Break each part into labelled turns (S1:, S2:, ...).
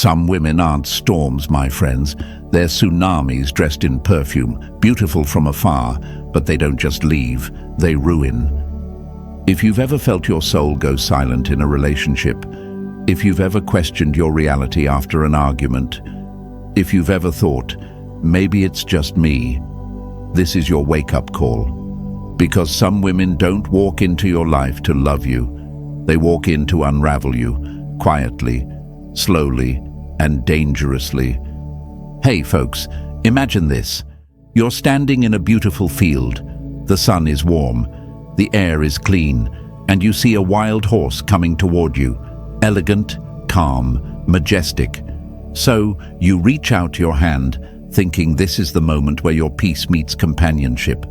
S1: Some women aren't storms, my friends. They're tsunamis dressed in perfume, beautiful from afar, but they don't just leave, they ruin. If you've ever felt your soul go silent in a relationship, if you've ever questioned your reality after an argument, if you've ever thought, maybe it's just me, this is your wake-up call. Because some women don't walk into your life to love you. They walk in to unravel you, quietly, slowly, and dangerously. Hey folks, imagine this. You're standing in a beautiful field. The sun is warm, the air is clean, and you see a wild horse coming toward you, elegant, calm, majestic. So you reach out your hand, thinking this is the moment where your peace meets companionship.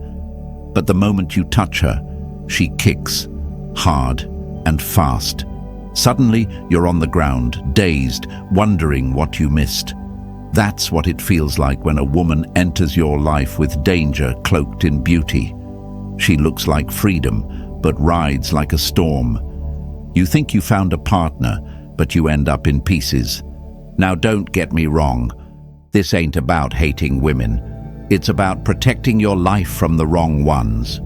S1: But the moment you touch her, she kicks, hard and fast. Suddenly, you're on the ground, dazed, wondering what you missed. That's what it feels like when a woman enters your life with danger cloaked in beauty. She looks like freedom, but rides like a storm. You think you found a partner, but you end up in pieces. Now don't get me wrong. This ain't about hating women. It's about protecting your life from the wrong ones.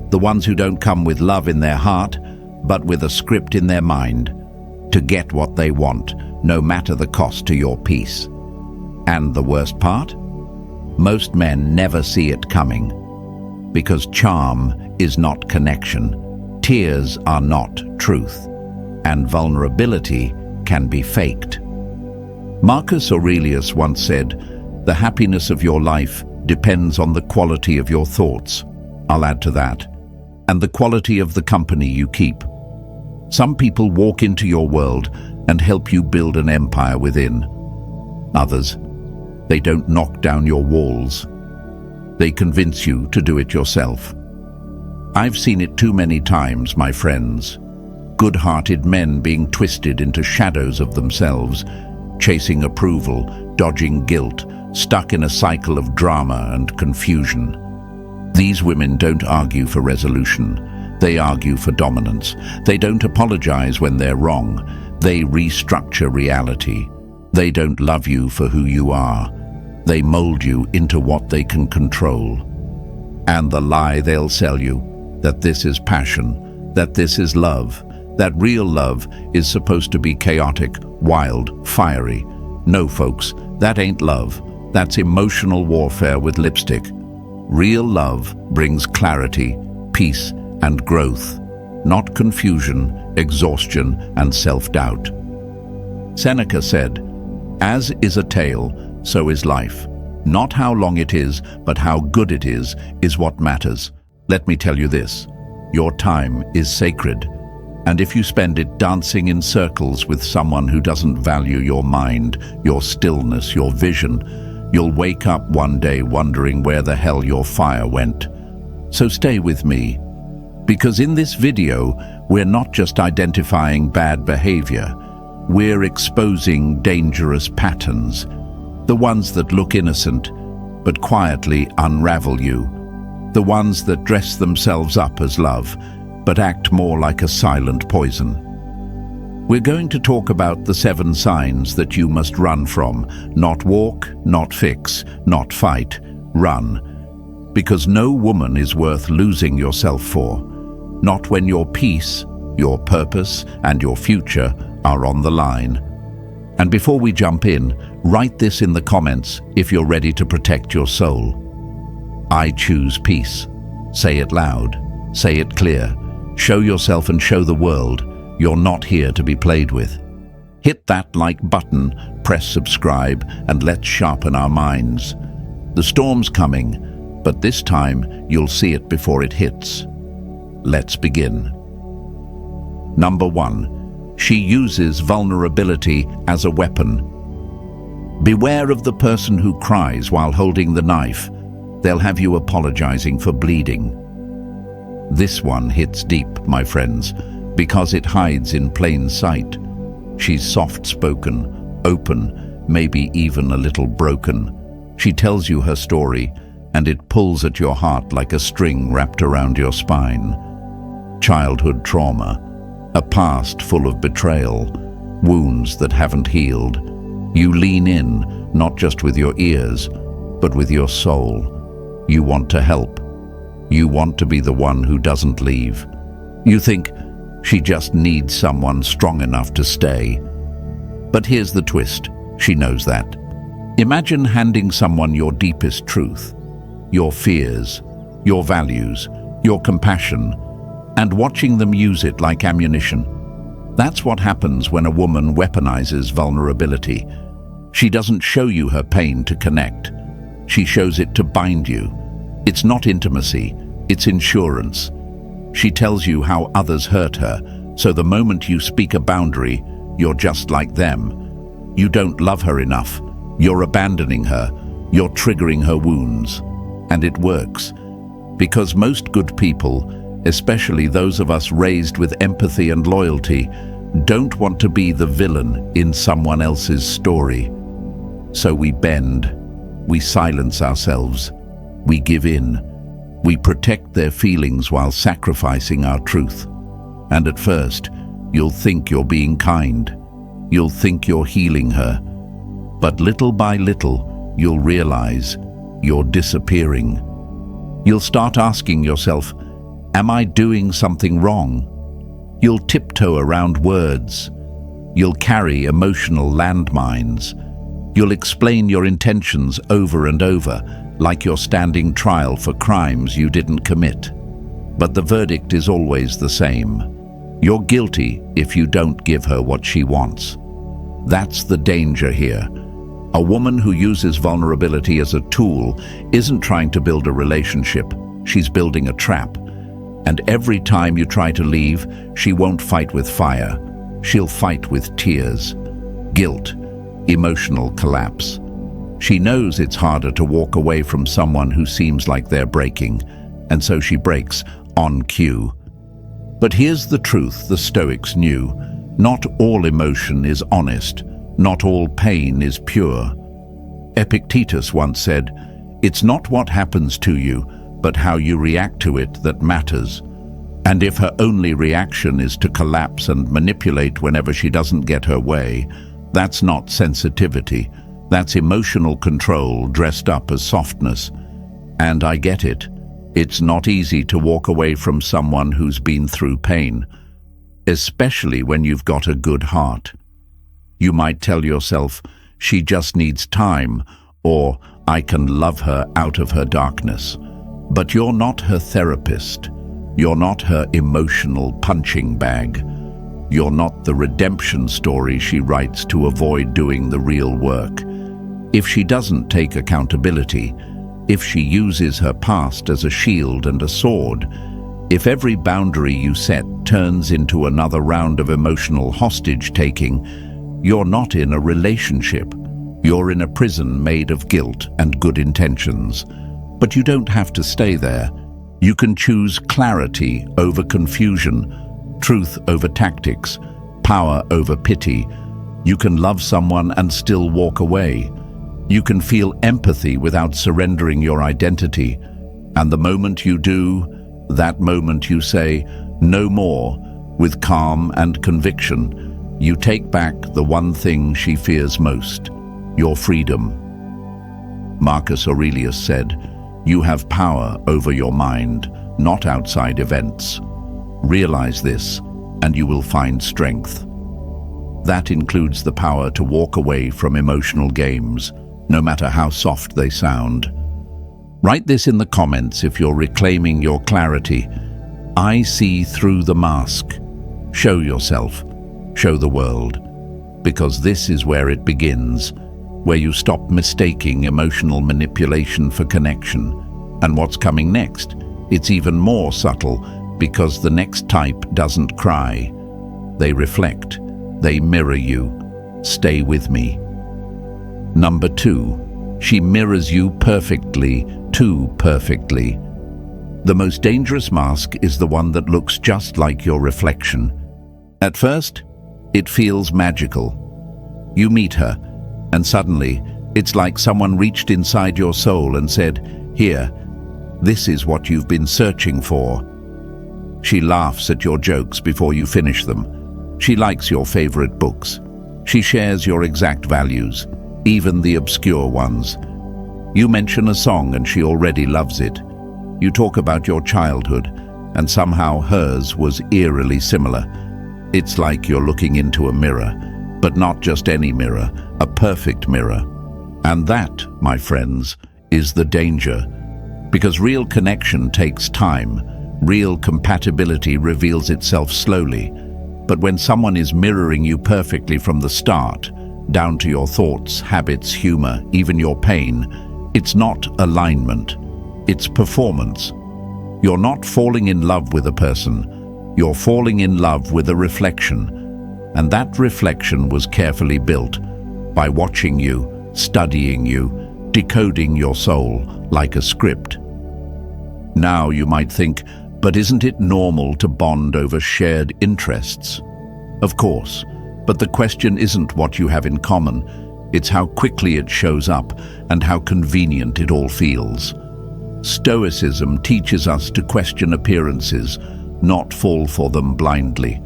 S1: The ones who don't come with love in their heart, but with a script in their mind, to get what they want, no matter the cost to your peace. And the worst part? Most men never see it coming. Because charm is not connection, tears are not truth, and vulnerability can be faked. Marcus Aurelius once said, "The happiness of your life depends on the quality of your thoughts." I'll add to that. And the quality of the company you keep. Some people walk into your world and help you build an empire within. Others, they don't knock down your walls. They convince you to do it yourself. I've seen it too many times, my friends. Good-hearted men being twisted into shadows of themselves, chasing approval, dodging guilt, stuck in a cycle of drama and confusion. These women don't argue for resolution. They argue for dominance. They don't apologize when they're wrong. They restructure reality. They don't love you for who you are. They mold you into what they can control. And the lie they'll sell you, that this is passion, that this is love, that real love is supposed to be chaotic, wild, fiery. No, folks, that ain't love. That's emotional warfare with lipstick. Real love brings clarity, peace, and growth, not confusion, exhaustion, and self-doubt. Seneca said, "As is a tale, so is life. Not how long it is, but how good it is what matters." Let me tell you this, your time is sacred. And if you spend it dancing in circles with someone who doesn't value your mind, your stillness, your vision, you'll wake up one day wondering where the hell your fire went. So stay with me, because in this video, we're not just identifying bad behavior, we're exposing dangerous patterns, the ones that look innocent, but quietly unravel you, the ones that dress themselves up as love, but act more like a silent poison. We're going to talk about the 7 signs that you must run from. Not walk, not fix, not fight, run. Because no woman is worth losing yourself for. Not when your peace, your purpose, and your future are on the line. And before we jump in, write this in the comments if you're ready to protect your soul. I choose peace. Say it loud. Say it clear. Show yourself and show the world you're not here to be played with. Hit that like button, press subscribe, and let's sharpen our minds. The storm's coming, but this time you'll see it before it hits. Let's begin. Number 1. She uses vulnerability as a weapon. Beware of the person who cries while holding the knife. They'll have you apologizing for bleeding. This one hits deep, my friends, because it hides in plain sight. She's soft-spoken, open, maybe even a little broken. She tells you her story, and it pulls at your heart like a string wrapped around your spine. Childhood trauma, a past full of betrayal, wounds that haven't healed, You lean in, not just with your ears, but with your soul. You want to help. You want to be the one who doesn't leave. You think, she just needs someone strong enough to stay. But here's the twist. She knows that. Imagine handing someone your deepest truth, your fears, your values, your compassion, and watching them use it like ammunition. That's what happens when a woman weaponizes vulnerability. She doesn't show you her pain to connect. She shows it to bind you. It's not intimacy, it's insurance. She tells you how others hurt her, so the moment you speak a boundary, you're just like them. You don't love her enough. You're abandoning her. You're triggering her wounds. And it works. Because most good people, especially those of us raised with empathy and loyalty, don't want to be the villain in someone else's story. So we bend, we silence ourselves, we give in, we protect their feelings while sacrificing our truth. And at first, you'll think you're being kind. You'll think you're healing her. But little by little, you'll realize you're disappearing. You'll start asking yourself, am I doing something wrong? You'll tiptoe around words. You'll carry emotional landmines. You'll explain your intentions over and over, like you're standing trial for crimes you didn't commit. But the verdict is always the same. You're guilty if you don't give her what she wants. That's the danger here. A woman who uses vulnerability as a tool isn't trying to build a relationship. She's building a trap. And every time you try to leave, she won't fight with fire. She'll fight with tears, guilt, emotional collapse. She knows it's harder to walk away from someone who seems like they're breaking, and so she breaks on cue. But here's the truth the Stoics knew. Not all emotion is honest. Not all pain is pure. Epictetus once said, "It's not what happens to you, but how you react to it that matters." And if her only reaction is to collapse and manipulate whenever she doesn't get her way, that's not sensitivity. That's emotional control dressed up as softness. And I get it. It's not easy to walk away from someone who's been through pain, especially when you've got a good heart. You might tell yourself, she just needs time, or I can love her out of her darkness. But you're not her therapist. You're not her emotional punching bag. You're not the redemption story she writes to avoid doing the real work. If she doesn't take accountability, if she uses her past as a shield and a sword, if every boundary you set turns into another round of emotional hostage-taking, you're not in a relationship. You're in a prison made of guilt and good intentions. But you don't have to stay there. You can choose clarity over confusion, truth over tactics, power over pity. You can love someone and still walk away. You can feel empathy without surrendering your identity. And the moment you do, that moment you say, no more, with calm and conviction. You take back the one thing she fears most, your freedom. Marcus Aurelius said, "You have power over your mind, not outside events. Realize this, and you will find strength." That includes the power to walk away from emotional games, no matter how soft they sound. Write this in the comments if you're reclaiming your clarity. I see through the mask. Show yourself. Show the world. Because this is where it begins, where you stop mistaking emotional manipulation for connection. And what's coming next? It's even more subtle, because the next type doesn't cry. They reflect. They mirror you. Stay with me. Number 2, she mirrors you perfectly, too perfectly. The most dangerous mask is the one that looks just like your reflection. At first, it feels magical. You meet her, and suddenly, it's like someone reached inside your soul and said, "Here, this is what you've been searching for." She laughs at your jokes before you finish them. She likes your favorite books. She shares your exact values, even the obscure ones. You mention a song and she already loves it. You talk about your childhood, and somehow hers was eerily similar. It's like you're looking into a mirror, but not just any mirror, a perfect mirror. And that, my friends, is the danger. Because real connection takes time. Real compatibility reveals itself slowly. But when someone is mirroring you perfectly from the start, down to your thoughts, habits, humor, even your pain, it's not alignment. It's performance. You're not falling in love with a person. You're falling in love with a reflection. And that reflection was carefully built by watching you, studying you, decoding your soul like a script. Now you might think, but isn't it normal to bond over shared interests? Of course, but the question isn't what you have in common. It's how quickly it shows up and how convenient it all feels. Stoicism teaches us to question appearances, not fall for them blindly.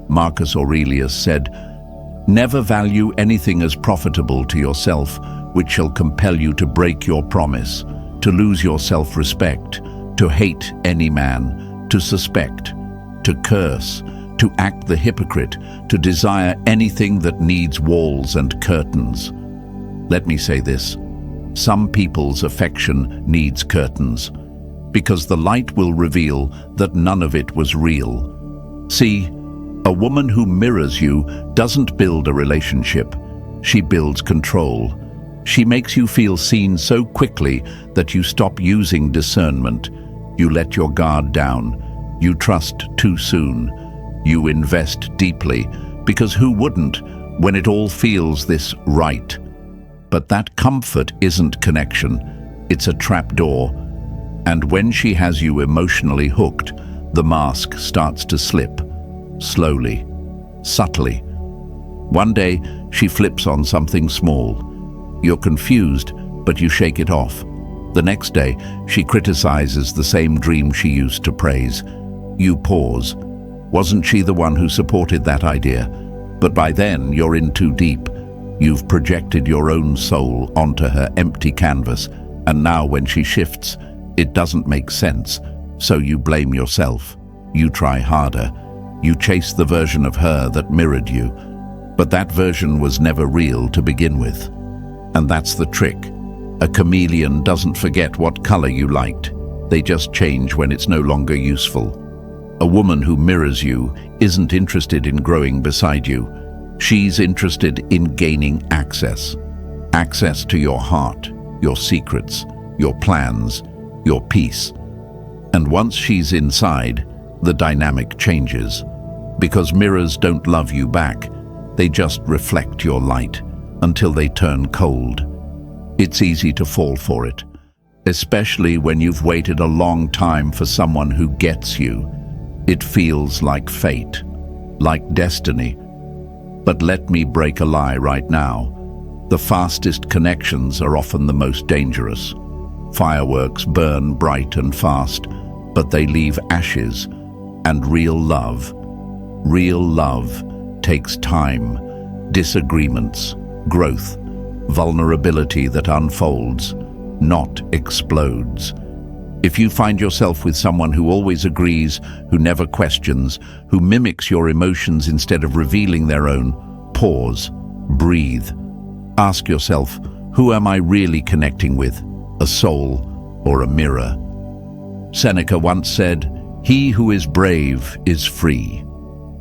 S1: Marcus Aurelius said, "Never value anything as profitable to yourself, which shall compel you to break your promise, to lose your self-respect, to hate any man, to suspect, to curse, to act the hypocrite, to desire anything that needs walls and curtains." Let me say this. Some people's affection needs curtains, because the light will reveal that none of it was real. See, a woman who mirrors you doesn't build a relationship. She builds control. She makes you feel seen so quickly that you stop using discernment. You let your guard down. You trust too soon. You invest deeply, because who wouldn't when it all feels this right? But that comfort isn't connection. It's a trapdoor. And when she has you emotionally hooked, the mask starts to slip. Slowly, subtly. One day, she flips on something small. You're confused, but you shake it off. The next day, she criticizes the same dream she used to praise. You pause. Wasn't she the one who supported that idea? But by then, you're in too deep. You've projected your own soul onto her empty canvas, and now when she shifts, it doesn't make sense. So you blame yourself. You try harder. You chase the version of her that mirrored you. But that version was never real to begin with. And that's the trick. A chameleon doesn't forget what color you liked. They just change when it's no longer useful. A woman who mirrors you isn't interested in growing beside you. She's interested in gaining access. Access to your heart, your secrets, your plans, your peace. And once she's inside, the dynamic changes. Because mirrors don't love you back. They just reflect your light until they turn cold. It's easy to fall for it, especially when you've waited a long time for someone who gets you. It feels like fate, like destiny. But let me break a lie right now. The fastest connections are often the most dangerous. Fireworks burn bright and fast, but they leave ashes. And real love takes time, disagreements, growth, vulnerability that unfolds, not explodes. If you find yourself with someone who always agrees, who never questions, who mimics your emotions instead of revealing their own, pause, breathe. Ask yourself, who am I really connecting with? A soul or a mirror? Seneca once said, "He who is brave is free."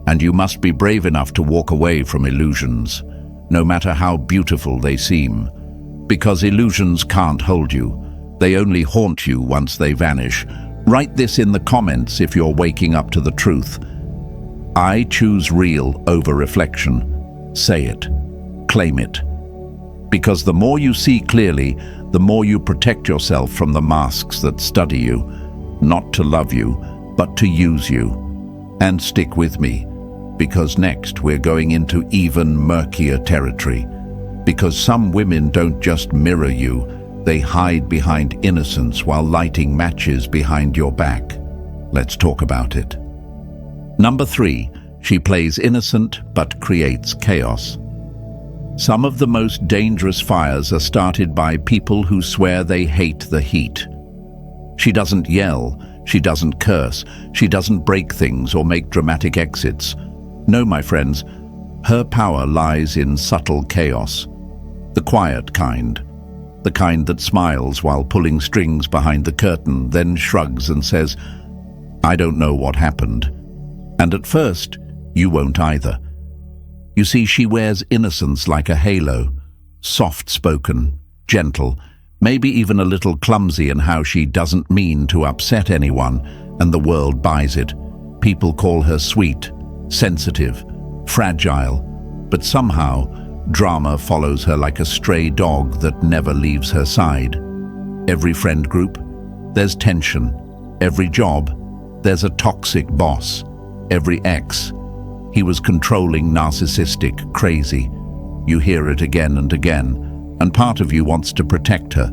S1: And you must be brave enough to walk away from illusions, no matter how beautiful they seem. Because illusions can't hold you. They only haunt you once they vanish. Write this in the comments if you're waking up to the truth. I choose real over reflection. Say it. Claim it. Because the more you see clearly, the more you protect yourself from the masks that study you, not to love you, but to use you. And stick with me, because next we're going into even murkier territory. Because some women don't just mirror you, they hide behind innocence while lighting matches behind your back. Let's talk about it. Number 3, she plays innocent but creates chaos. Some of the most dangerous fires are started by people who swear they hate the heat. She doesn't yell, she doesn't curse, she doesn't break things or make dramatic exits. No, my friends, her power lies in subtle chaos. The quiet kind. The kind that smiles while pulling strings behind the curtain, then shrugs and says, "I don't know what happened." And at first, you won't either. You see, she wears innocence like a halo, soft-spoken, gentle, maybe even a little clumsy in how she doesn't mean to upset anyone, and the world buys it. People call her sweet, sensitive, fragile, but somehow, drama follows her like a stray dog that never leaves her side. Every friend group, there's tension. Every job, there's a toxic boss. Every ex, he was controlling, narcissistic, crazy. You hear it again and again, and part of you wants to protect her.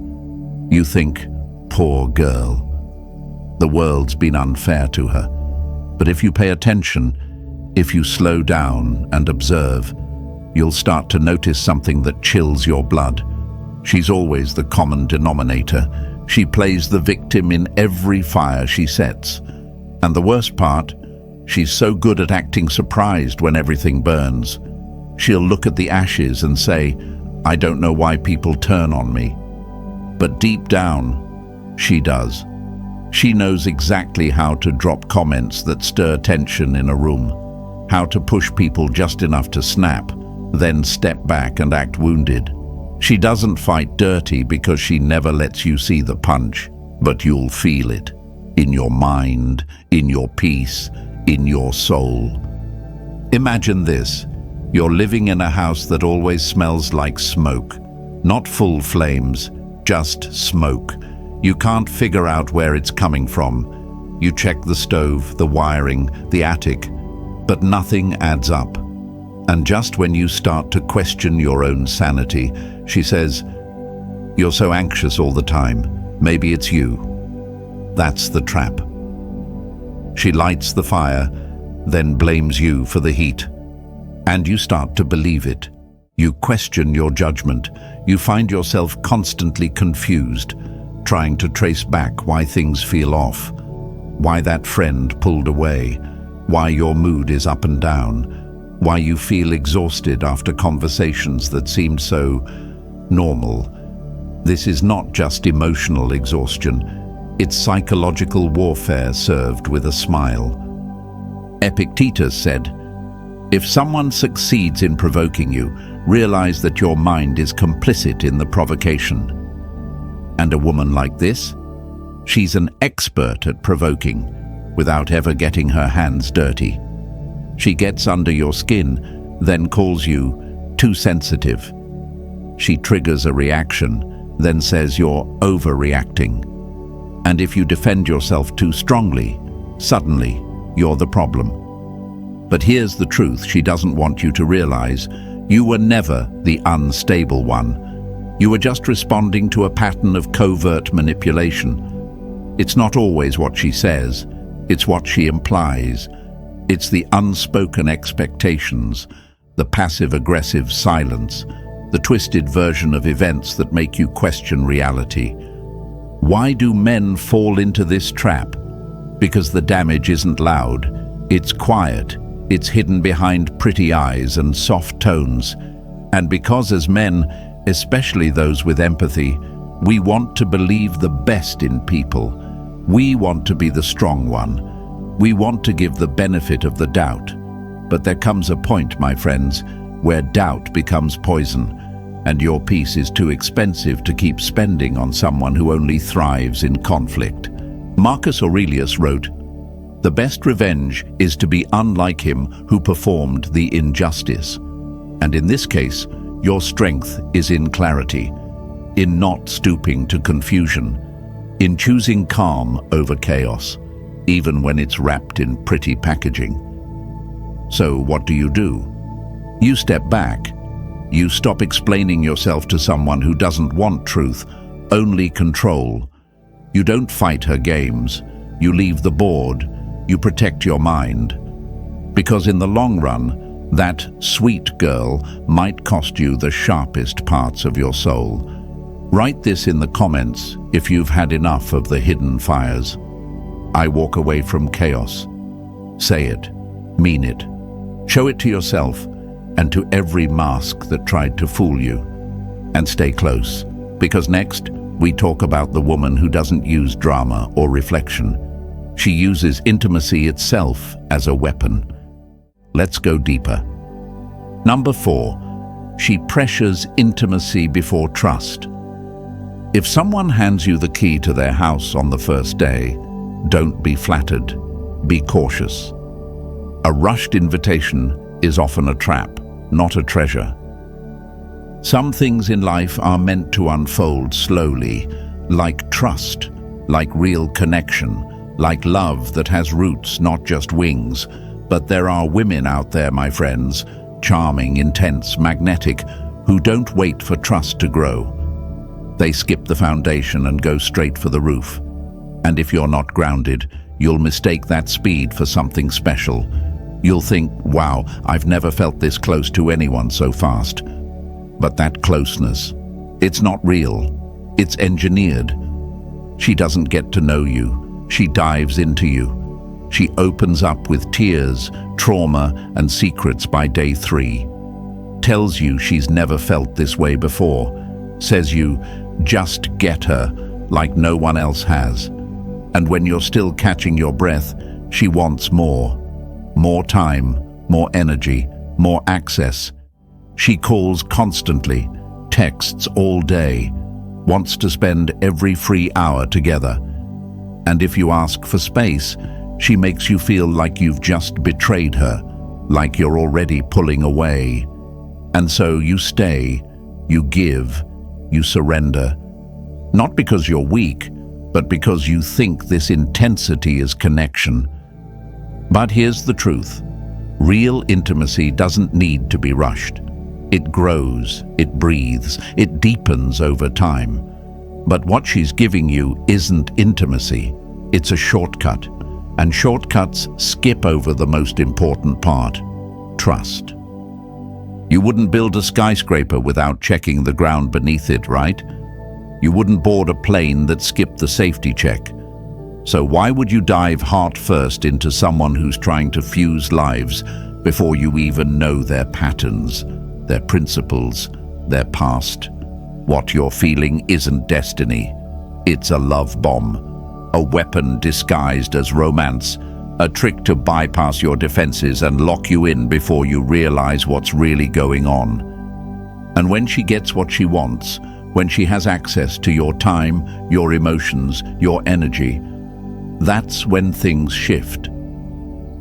S1: You think, poor girl. The world's been unfair to her. But if you pay attention, if you slow down and observe, you'll start to notice something that chills your blood. She's always the common denominator. She plays the victim in every fire she sets. And the worst part, she's so good at acting surprised when everything burns. She'll look at the ashes and say, "I don't know why people turn on me." But deep down, she does. She knows exactly how to drop comments that stir tension in a room, how to push people just enough to snap, then step back and act wounded. She doesn't fight dirty because she never lets you see the punch, but you'll feel it. In your mind, in your peace, in your soul. Imagine this. You're living in a house that always smells like smoke. Not full flames, just smoke. You can't figure out where it's coming from. You check the stove, the wiring, the attic, but nothing adds up. And just when you start to question your own sanity, she says, "You're so anxious all the time. Maybe it's you." That's the trap. She lights the fire, then blames you for the heat. And you start to believe it. You question your judgment. You find yourself constantly confused, trying to trace back why things feel off, why that friend pulled away, why your mood is up and down, why you feel exhausted after conversations that seemed so normal. This is not just emotional exhaustion. It's psychological warfare served with a smile. Epictetus said, "If someone succeeds in provoking you, realize that your mind is complicit in the provocation." And a woman like this? She's an expert at provoking, without ever getting her hands dirty. She gets under your skin, then calls you too sensitive. She triggers a reaction, then says you're overreacting. And if you defend yourself too strongly, suddenly you're the problem. But here's the truth she doesn't want you to realize. You were never the unstable one. You were just responding to a pattern of covert manipulation. It's not always what she says, it's what she implies. It's the unspoken expectations, the passive-aggressive silence, the twisted version of events that make you question reality. Why do men fall into this trap? Because the damage isn't loud, it's quiet, it's hidden behind pretty eyes and soft tones. And because as men, especially those with empathy, we want to believe the best in people. We want to be the strong one. We want to give the benefit of the doubt. But there comes a point, my friends, where doubt becomes poison, and your peace is too expensive to keep spending on someone who only thrives in conflict. Marcus Aurelius wrote, "The best revenge is to be unlike him who performed the injustice." And in this case, your strength is in clarity, in not stooping to confusion, in choosing calm over chaos, even when it's wrapped in pretty packaging. So what do? You step back. You stop explaining yourself to someone who doesn't want truth, only control. You don't fight her games. You leave the board. You protect your mind. Because in the long run, That sweet girl might cost you the sharpest parts of your soul. Write this in the comments if you've had enough of the hidden fires. I walk away from chaos. Say it, mean it. Show it to yourself and to every mask that tried to fool you. And stay close, because next we talk about the woman who doesn't use drama or reflection. She uses intimacy itself as a weapon. Let's go deeper. Number 4, she pressures intimacy before trust. If someone hands you the key to their house on the first day, don't be flattered, be cautious. A rushed invitation is often a trap, not a treasure. Some things in life are meant to unfold slowly, like trust, like real connection, like love that has roots, not just wings. But there are women out there, my friends, charming, intense, magnetic, who don't wait for trust to grow. They skip the foundation and go straight for the roof. And if you're not grounded, you'll mistake that speed for something special. You'll think, wow, I've never felt this close to anyone so fast. But that closeness, it's not real. It's engineered. She doesn't get to know you. She dives into you. She opens up with tears, trauma, and secrets by day 3. Tells you she's never felt this way before. Says you just get her like no one else has. And when you're still catching your breath, she wants more. More time, more energy, more access. She calls constantly, texts all day, wants to spend every free hour together. And if you ask for space, she makes you feel like you've just betrayed her, like you're already pulling away. And so you stay, you give, you surrender. Not because you're weak, but because you think this intensity is connection. But here's the truth. Real intimacy doesn't need to be rushed. It grows, it breathes, it deepens over time. But what she's giving you isn't intimacy, it's a shortcut. And shortcuts skip over the most important part, trust. You wouldn't build a skyscraper without checking the ground beneath it, right? You wouldn't board a plane that skipped the safety check. So why would you dive heart first into someone who's trying to fuse lives before you even know their patterns, their principles, their past? What you're feeling isn't destiny. It's a love bomb. A weapon disguised as romance, a trick to bypass your defenses and lock you in before you realize what's really going on. And when she gets what she wants, when she has access to your time, your emotions, your energy, that's when things shift.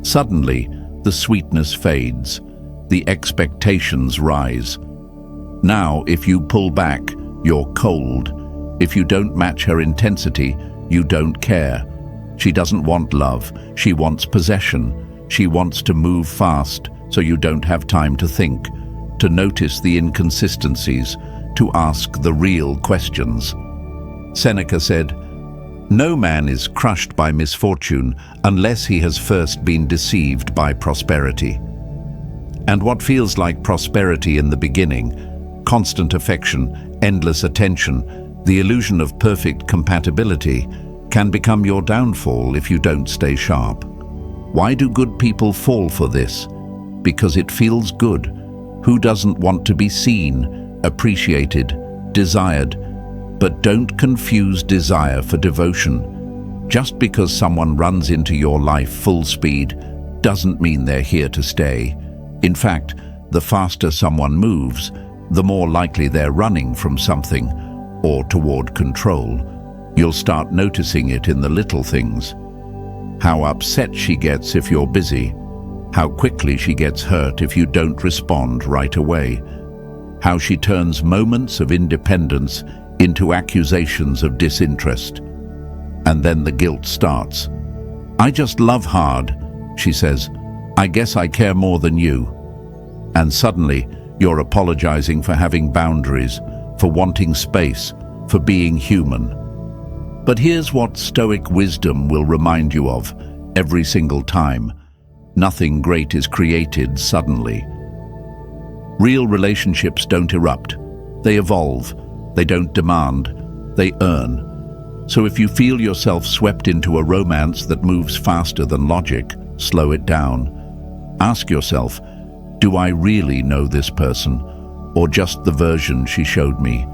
S1: Suddenly, the sweetness fades, the expectations rise. Now, if you pull back, you're cold. If you don't match her intensity, you don't care. She doesn't want love. She wants possession. She wants to move fast so you don't have time to think, to notice the inconsistencies, to ask the real questions. Seneca said, "No man is crushed by misfortune unless he has first been deceived by prosperity." And what feels like prosperity in the beginning, constant affection, endless attention, the illusion of perfect compatibility, can become your downfall if you don't stay sharp. Why do good people fall for this? Because it feels good. Who doesn't want to be seen, appreciated, desired? But don't confuse desire for devotion. Just because someone runs into your life full speed doesn't mean they're here to stay. In fact, the faster someone moves, the more likely they're running from something or toward control. You'll start noticing it in the little things. How upset she gets if you're busy. How quickly she gets hurt if you don't respond right away. How she turns moments of independence into accusations of disinterest. And then the guilt starts. "I just love hard," she says. "I guess I care more than you." And suddenly, you're apologizing for having boundaries, for wanting space, for being human. But here's what Stoic wisdom will remind you of every single time. Nothing great is created suddenly. Real relationships don't erupt. They evolve. They don't demand. They earn. So if you feel yourself swept into a romance that moves faster than logic, slow it down. Ask yourself, do I really know this person, or just the version she showed me?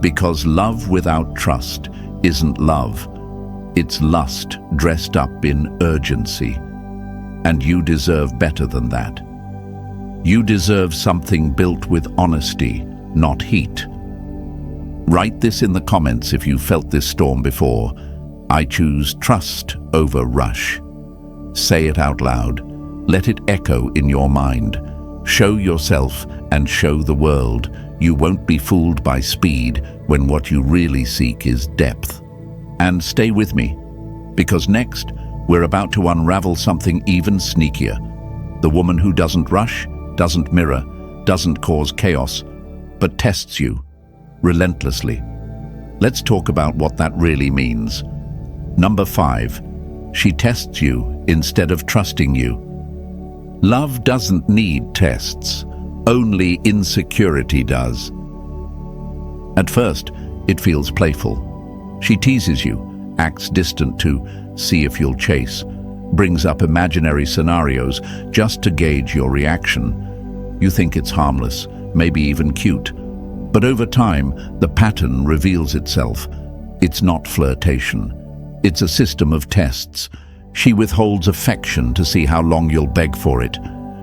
S1: Because love without trust isn't love. It's lust dressed up in urgency. And you deserve better than that. You deserve something built with honesty, not heat. Write this in the comments if you felt this storm before. I choose trust over rush. Say it out loud. Let it echo in your mind. Show yourself and show the world. You won't be fooled by speed when what you really seek is depth. And stay with me, because next, we're about to unravel something even sneakier. The woman who doesn't rush, doesn't mirror, doesn't cause chaos, but tests you relentlessly. Let's talk about what that really means. Number 5, she tests you instead of trusting you. Love doesn't need tests, only insecurity does. At first, it feels playful. She teases you, acts distant to see if you'll chase, brings up imaginary scenarios just to gauge your reaction. You think it's harmless, maybe even cute. But over time, the pattern reveals itself. It's not flirtation. It's a system of tests. She withholds affection to see how long you'll beg for it.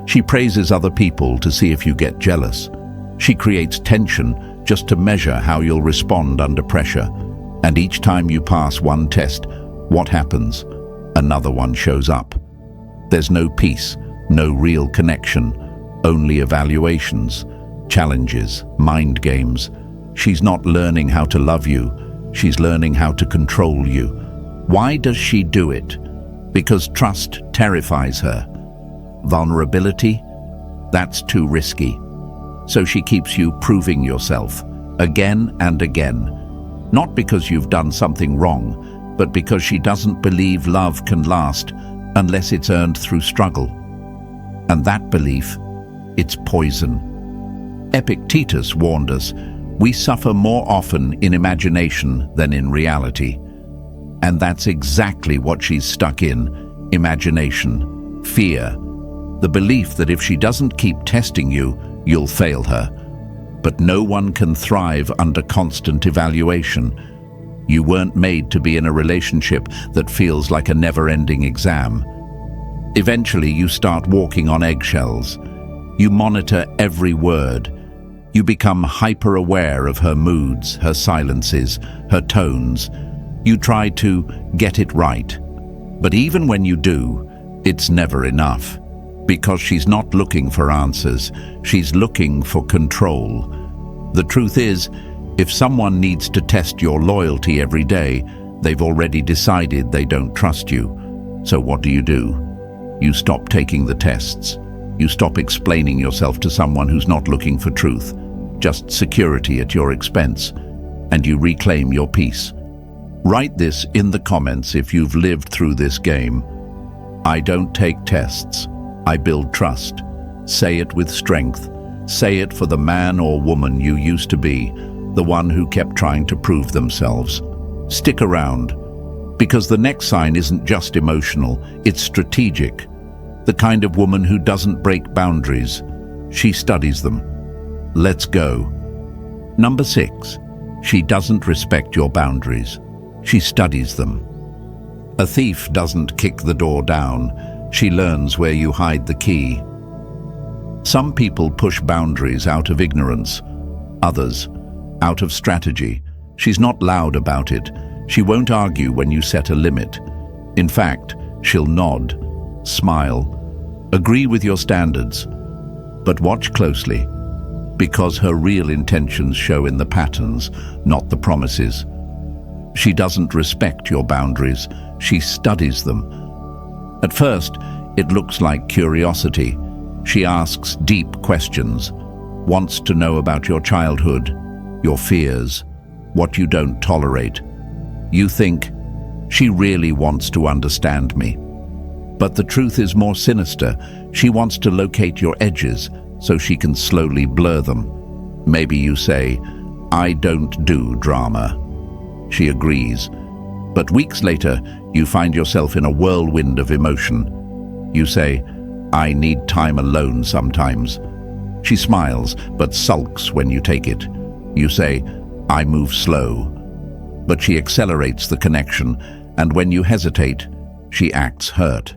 S1: She praises other people to see if you get jealous. She creates tension just to measure how you'll respond under pressure. And each time you pass one test, what happens? Another one shows up. There's no peace, no real connection, only evaluations, challenges, mind games. She's not learning how to love you. She's learning how to control you. Why does she do it? Because trust terrifies her. Vulnerability? That's too risky. So she keeps you proving yourself, again and again. Not because you've done something wrong, but because she doesn't believe love can last unless it's earned through struggle. And that belief, it's poison. Epictetus warned us, we suffer more often in imagination than in reality. And that's exactly what she's stuck in, imagination, fear. The belief that if she doesn't keep testing you, you'll fail her. But no one can thrive under constant evaluation. You weren't made to be in a relationship that feels like a never-ending exam. Eventually, you start walking on eggshells. You monitor every word. You become hyper-aware of her moods, her silences, her tones. You try to get it right. But even when you do, it's never enough. Because she's not looking for answers, she's looking for control. The truth is, if someone needs to test your loyalty every day, they've already decided they don't trust you. So what do? You stop taking the tests. You stop explaining yourself to someone who's not looking for truth, just security at your expense, and you reclaim your peace. Write this in the comments if you've lived through this game. I don't take tests. I build trust. Say it with strength. Say it for the man or woman you used to be, the one who kept trying to prove themselves. Stick around, because the next sign isn't just emotional, it's strategic. The kind of woman who doesn't break boundaries. She studies them. Let's go. Number 6, she doesn't respect your boundaries. She studies them. A thief doesn't kick the door down. She learns where you hide the key. Some people push boundaries out of ignorance, others out of strategy. She's not loud about it. She won't argue when you set a limit. In fact, she'll nod, smile, agree with your standards. But watch closely, because her real intentions show in the patterns, not the promises. She doesn't respect your boundaries. She studies them. At first, it looks like curiosity. She asks deep questions, wants to know about your childhood, your fears, what you don't tolerate. You think, she really wants to understand me. But the truth is more sinister. She wants to locate your edges, so she can slowly blur them. Maybe you say, "I don't do drama." She agrees. But weeks later, you find yourself in a whirlwind of emotion. You say, "I need time alone sometimes." She smiles, but sulks when you take it. You say, "I move slow." But she accelerates the connection, and when you hesitate, she acts hurt.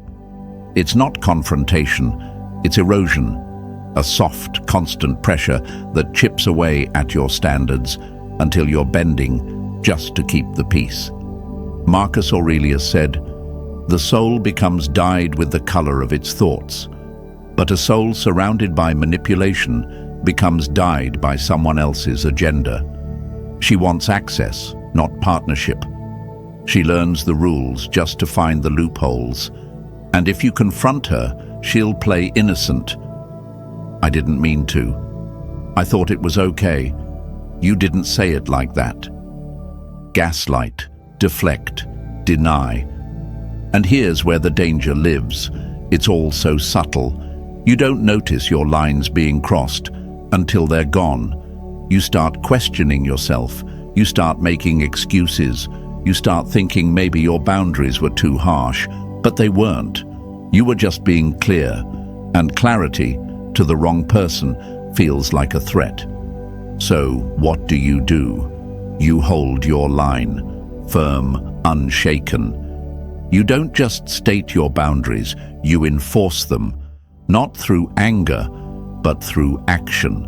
S1: It's not confrontation, it's erosion, a soft, constant pressure that chips away at your standards until you're bending just to keep the peace. Marcus Aurelius said, "The soul becomes dyed with the color of its thoughts, but a soul surrounded by manipulation becomes dyed by someone else's agenda." She wants access, not partnership. She learns the rules just to find the loopholes. And if you confront her, she'll play innocent. "I didn't mean to. I thought it was okay. You didn't say it like that." Gaslight, deflect, deny. And here's where the danger lives. It's all so subtle. You don't notice your lines being crossed until they're gone. You start questioning yourself. You start making excuses. You start thinking maybe your boundaries were too harsh, but they weren't. You were just being clear, and clarity to the wrong person feels like a threat. So what do? You hold your line, firm, unshaken. You don't just state your boundaries, you enforce them, not through anger, but through action.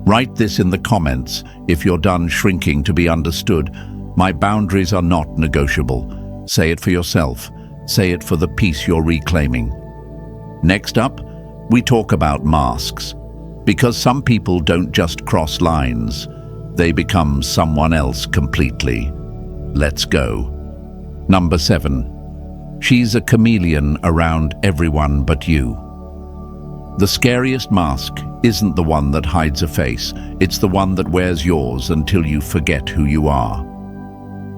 S1: Write this in the comments if you're done shrinking to be understood. My boundaries are not negotiable. Say it for yourself. Say it for the peace you're reclaiming. Next up, we talk about masks. Because some people don't just cross lines, they become someone else completely. Let's go. Number 7. She's a chameleon around everyone but you. The scariest mask isn't the one that hides a face, it's the one that wears yours until you forget who you are.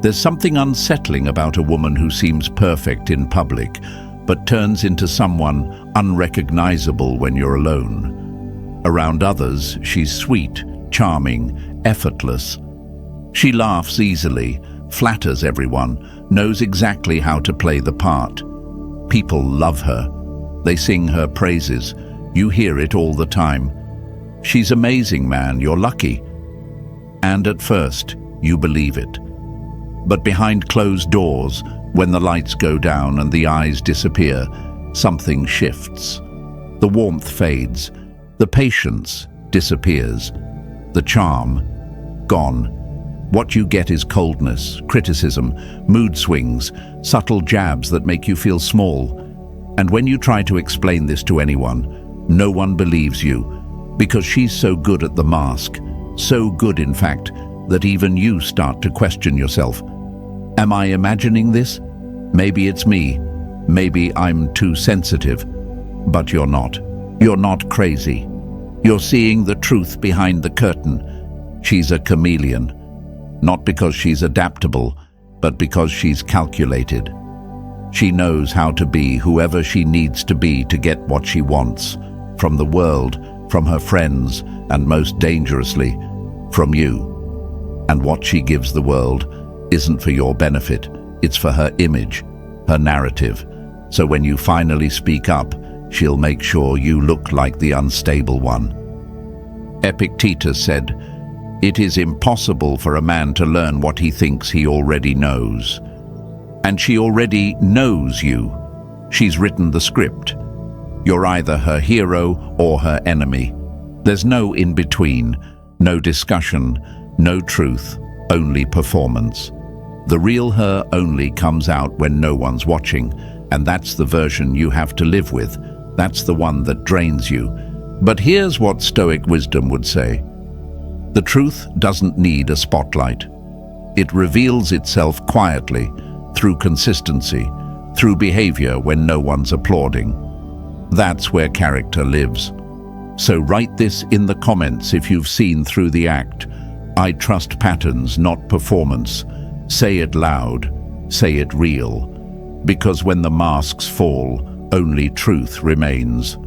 S1: There's something unsettling about a woman who seems perfect in public, but turns into someone unrecognizable when you're alone. Around others, she's sweet, charming, effortless. She laughs easily, flatters everyone, knows exactly how to play the part. People love her. They sing her praises. You hear it all the time. "She's amazing, man, you're lucky." And at first, you believe it. But behind closed doors, when the lights go down and the eyes disappear, something shifts. The warmth fades. The patience disappears. The charm, gone. What you get is coldness, criticism, mood swings, subtle jabs that make you feel small. And when you try to explain this to anyone, no one believes you, because she's so good at the mask, so good in fact, that even you start to question yourself. Am I imagining this? Maybe it's me. Maybe I'm too sensitive. But you're not. You're not crazy. You're seeing the truth behind the curtain. She's a chameleon. Not because she's adaptable, but because she's calculated. She knows how to be whoever she needs to be to get what she wants. From the world, from her friends, and most dangerously, from you. And what she gives the world isn't for your benefit, it's for her image, her narrative. So when you finally speak up, she'll make sure you look like the unstable one. Epictetus said, "It is impossible for a man to learn what he thinks he already knows." And she already knows you. She's written the script. You're either her hero or her enemy. There's no in-between, no discussion, no truth, only performance. The real her only comes out when no one's watching, and that's the version you have to live with. That's the one that drains you. But here's what Stoic wisdom would say. The truth doesn't need a spotlight. It reveals itself quietly, through consistency, through behavior when no one's applauding. That's where character lives. So write this in the comments if you've seen through the act. I trust patterns, not performance. Say it loud, say it real. Because when the masks fall, only truth remains.